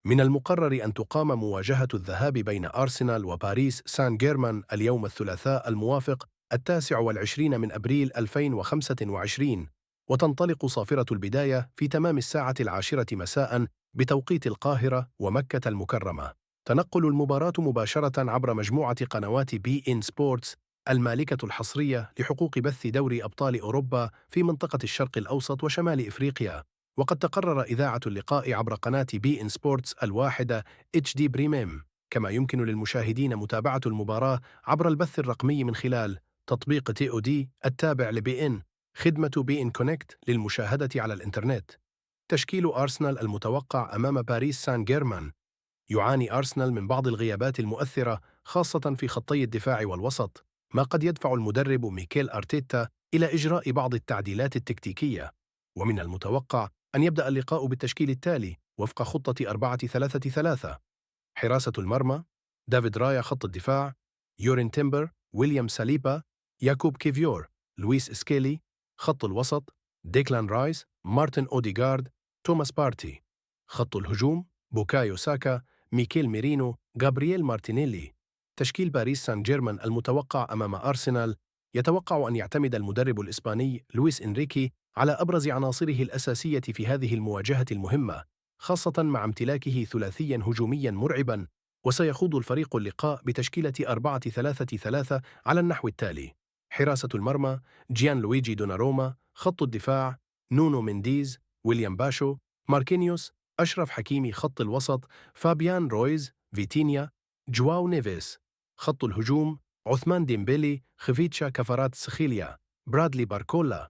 من المقرر أن تقام مواجهة الذهاب بين أرسنال وباريس سان جيرمان اليوم الثلاثاء الموافق 29 من أبريل 2025، وتنطلق صافرة البداية في تمام الساعة 10 مساء بتوقيت القاهرة ومكة المكرمة. تنقل المباراة مباشرة عبر مجموعة قنوات بي إن سبورتس المالكة الحصرية لحقوق بث دوري أبطال أوروبا في منطقة الشرق الأوسط وشمال إفريقيا. وقد تقرر إذاعة اللقاء عبر قناة بي إن سبورتس الواحدة اتش دي بريميم، كما يمكن للمشاهدين متابعة المباراة عبر البث الرقمي من خلال تطبيق تي او دي التابع لبي إن، خدمة بي إن كونكت للمشاهدة على الإنترنت. تشكيل أرسنال المتوقع أمام باريس سان جيرمان. يعاني أرسنال من بعض الغيابات المؤثرة خاصة في خطي الدفاع والوسط، ما قد يدفع المدرب ميكيل أرتيتا إلى إجراء بعض التعديلات التكتيكية. ومن المتوقع أن يبدأ اللقاء بالتشكيل التالي وفق خطة 4-3-3. حراسة المرمى: دافيد رايا. خط الدفاع: يورين تيمبر، ويليام ساليبا، ياكوب كيفيور، لويس إسكيلي. خط الوسط: ديكلان رايس، مارتن أوديغارد، توماس بارتي. خط الهجوم: بوكايو ساكا، ميكيل ميرينو، غابرييل مارتينيلي. تشكيل باريس سان جيرمان المتوقع أمام أرسنال: يتوقع أن يعتمد المدرب الإسباني لويس إنريكي على أبرز عناصره الأساسية في هذه المواجهة المهمة، خاصة مع امتلاكه ثلاثيا هجوميا مرعبا. وسيخوض الفريق اللقاء بتشكيلة 4-3-3 على النحو التالي: حراسة المرمى: جيان لويجي دوناروما. خط الدفاع: نونو مينديز، ويليام باشو، ماركينيوس، أشرف حكيمي. خط الوسط: فابيان رويز، فيتينيا، جواو نيفيس. خط الهجوم: عثمان ديمبيلي، خفيتشا كفارات سخيليا، برادلي باركولا.